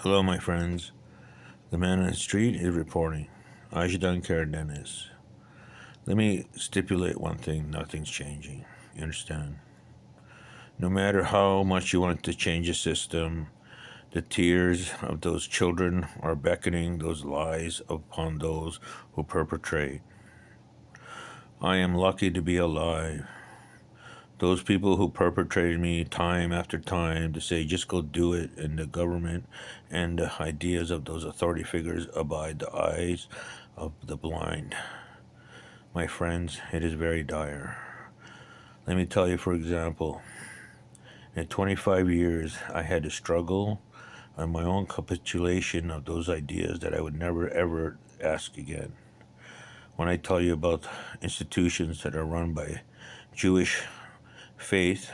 Hello, my friends. The man on the street is reporting. Ajdan Care Dennis. Let me stipulate one thing: nothing's changing. You understand? No matter how much you want to change the system, the tears of those children are beckoning those lies upon those who perpetrate. I am lucky to be alive. Those people who perpetrated me time after time to say just go do it, and the government and the ideas of those authority figures abide the eyes of the blind. My friends, it is very dire. Let me tell you, for example, in 25 years, I had to struggle on my own capitulation of those ideas that I would never ever ask again. When I tell you about institutions that are run by Jewish faith,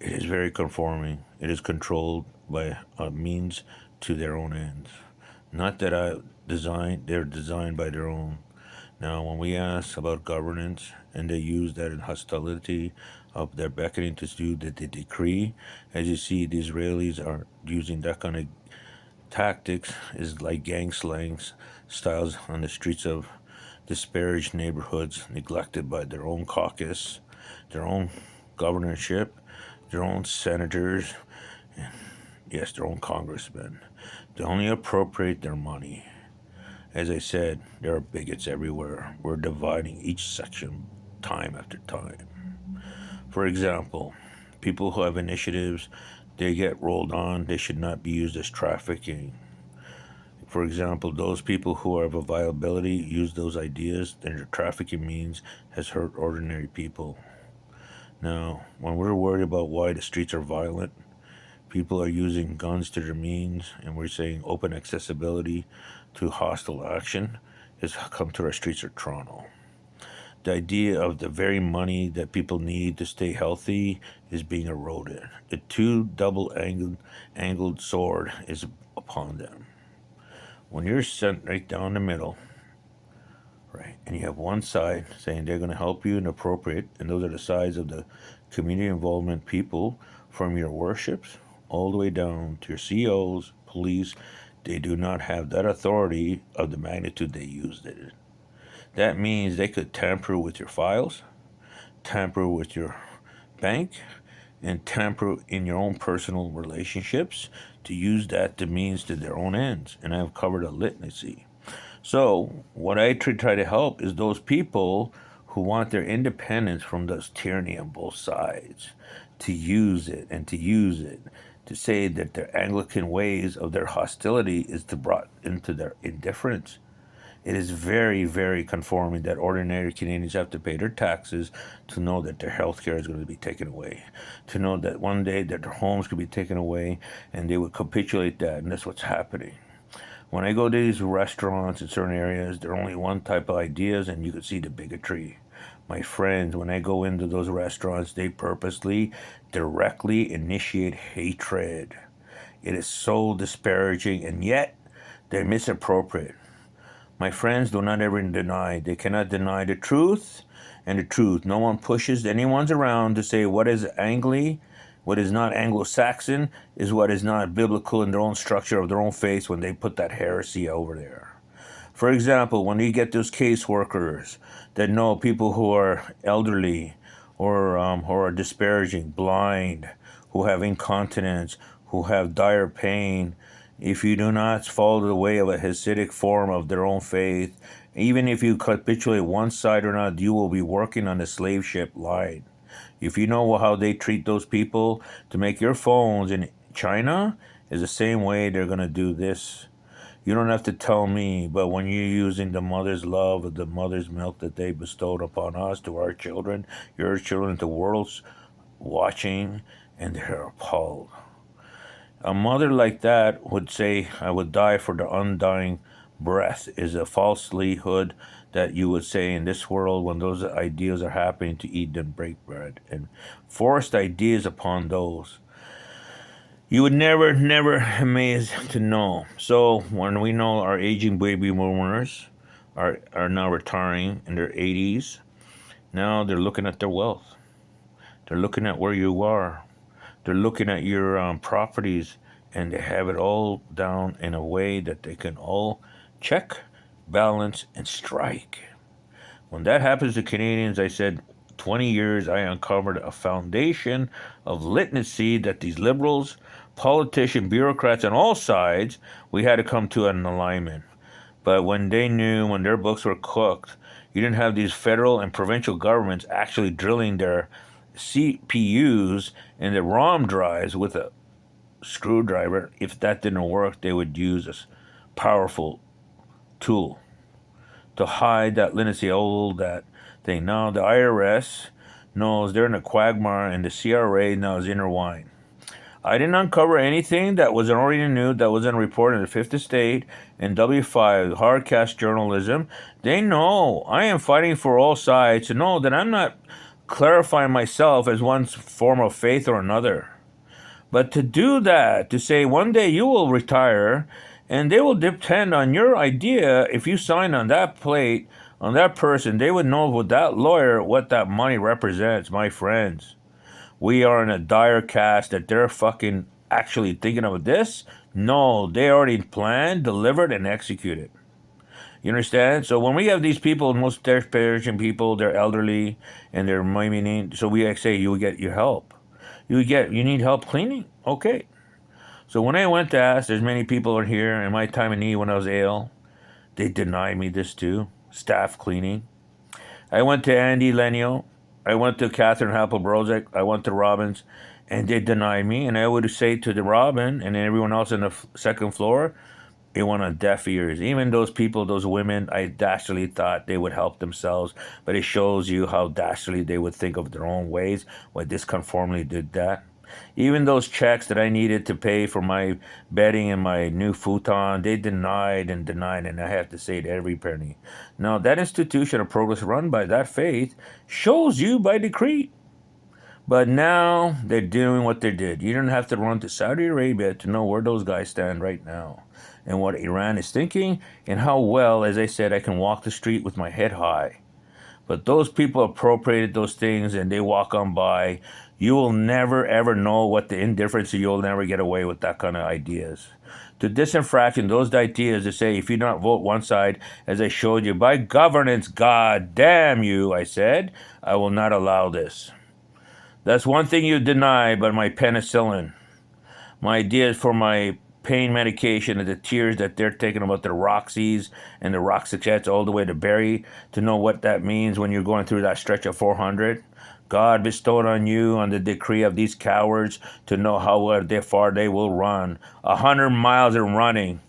it is very conforming. It is controlled by a means to their own ends. Not that they're designed by their own. Now, when we ask about governance and they use that in hostility of their beckoning to do the decree, as you see, the Israelis are using that kind of tactics, is like gang slangs styles on the streets of disparaged neighborhoods neglected by their own caucus, their own governorship, their own senators, and yes, their own congressmen. They only appropriate their money. As I said, there are bigots everywhere. We're dividing each section time after time. For example, people who have initiatives, they get rolled on. They should not be used as trafficking. For example, those people who have a viability use those ideas, then their trafficking means has hurt ordinary people. Now, when we're worried about why the streets are violent, people are using guns to their means, and we're saying open accessibility to hostile action has come to our streets of Toronto. The idea of the very money that people need to stay healthy is being eroded. A two double-angled sword is upon them. When you're sent right down the middle, right, and you have one side saying they're going to help you and appropriate, and those are the sides of the community involvement people from your worships all the way down to your COs, police, they do not have that authority of the magnitude they used it. That means they could tamper with your files, tamper with your bank, and tamper in your own personal relationships to use that to means to their own ends. And I've covered a litany. So what I try to help is those people who want their independence from this tyranny on both sides to use it and to use it to say that their Anglican ways of their hostility is to brought into their indifference. It is very, very conforming that ordinary Canadians have to pay their taxes to know that their health care is going to be taken away, to know that one day that their homes could be taken away, and they would capitulate that, and that's what's happening. When I go to these restaurants in certain areas, there are only one type of ideas, and you can see the bigotry. My friends, when I go into those restaurants, they purposely, directly initiate hatred. It is so disparaging, and yet they're misappropriate. My friends, do not ever deny. They cannot deny the truth and the truth. No one pushes anyone's around to say what is Angli, what is not Anglo-Saxon, is what is not biblical in their own structure of their own faith when they put that heresy over there. For example, when you get those caseworkers that know people who are elderly or who are disparaging, blind, who have incontinence, who have dire pain, if you do not follow the way of a Hasidic form of their own faith, even if you capitulate one side or not, you will be working on the slave ship line. If you know how they treat those people to make your phones in China, is the same way they're going to do this. You don't have to tell me, but when you're using the mother's love, the mother's milk that they bestowed upon us, to our children, your children, the world's watching, and they're appalled. A mother like that would say, I would die for the undying breath, is a falselyhood that you would say in this world when those ideas are happening to eat and break bread and forced ideas upon those. You would never amaze to know. So when we know our aging baby boomers are now retiring in their 80s, now they're looking at their wealth. They're looking at where you are. They're looking at your properties and they have it all down in a way that they can all check, balance, and strike. When that happens to Canadians, I said, 20 years, I uncovered a foundation of literacy that these liberals, politicians, bureaucrats on all sides, we had to come to an alignment. But when they knew, when their books were cooked, you didn't have these federal and provincial governments actually drilling their CPUs and their ROM drives with a screwdriver. If that didn't work, they would use a powerful tool to hide that literacy, all that thing. Now the IRS knows they're in a quagmire, and the CRA now is intertwined. I didn't uncover anything that wasn't already new, that wasn't reported in the Fifth Estate and W5, hardcast journalism. They know I am fighting for all sides to know that I'm not clarifying myself as one form of faith or another. But to do that, to say one day you will retire and they will depend on your idea, if you sign on that plate, on that person, they would know with that lawyer what that money represents, my friends. We are in a dire cast that they're fucking actually thinking of this. No, they already planned, delivered, and executed. You understand? So when we have these people, most Persian people, they're elderly and they're maybe, so we say you get your help. You need help cleaning? Okay. So when I went to ask, there's many people in here in my time of need when I was ill, they denied me this too. Staff cleaning. I went to Andy Lenio. I went to Catherine Happel-Brozek. I went to Robbins, and they denied me. And I would say to the Robin and everyone else on the second floor, it went on deaf ears. Even those people, those women, I dastardly thought they would help themselves. But it shows you how dastardly they would think of their own ways, why disconformity did that. Even those checks that I needed to pay for my bedding and my new futon, they denied and denied, and I have to say it every penny. Now, that institution of progress run by that faith shows you by decree. But now they're doing what they did. You don't have to run to Saudi Arabia to know where those guys stand right now and what Iran is thinking and how well, as I said, I can walk the street with my head high. But those people appropriated those things and they walk on by. You will never ever know what the indifference, you'll never get away with that kind of ideas. To disinfraction those ideas to say if you don't vote one side, as I showed you, by governance, God damn you, I said, I will not allow this. That's one thing you deny, but my penicillin, my ideas for my pain medication and the tears that they're taking about the Roxys and the Roxicets all the way to Barry to know what that means when you're going through that stretch of 400. God bestowed on you on the decree of these cowards to know how far they will run. 100 miles and running.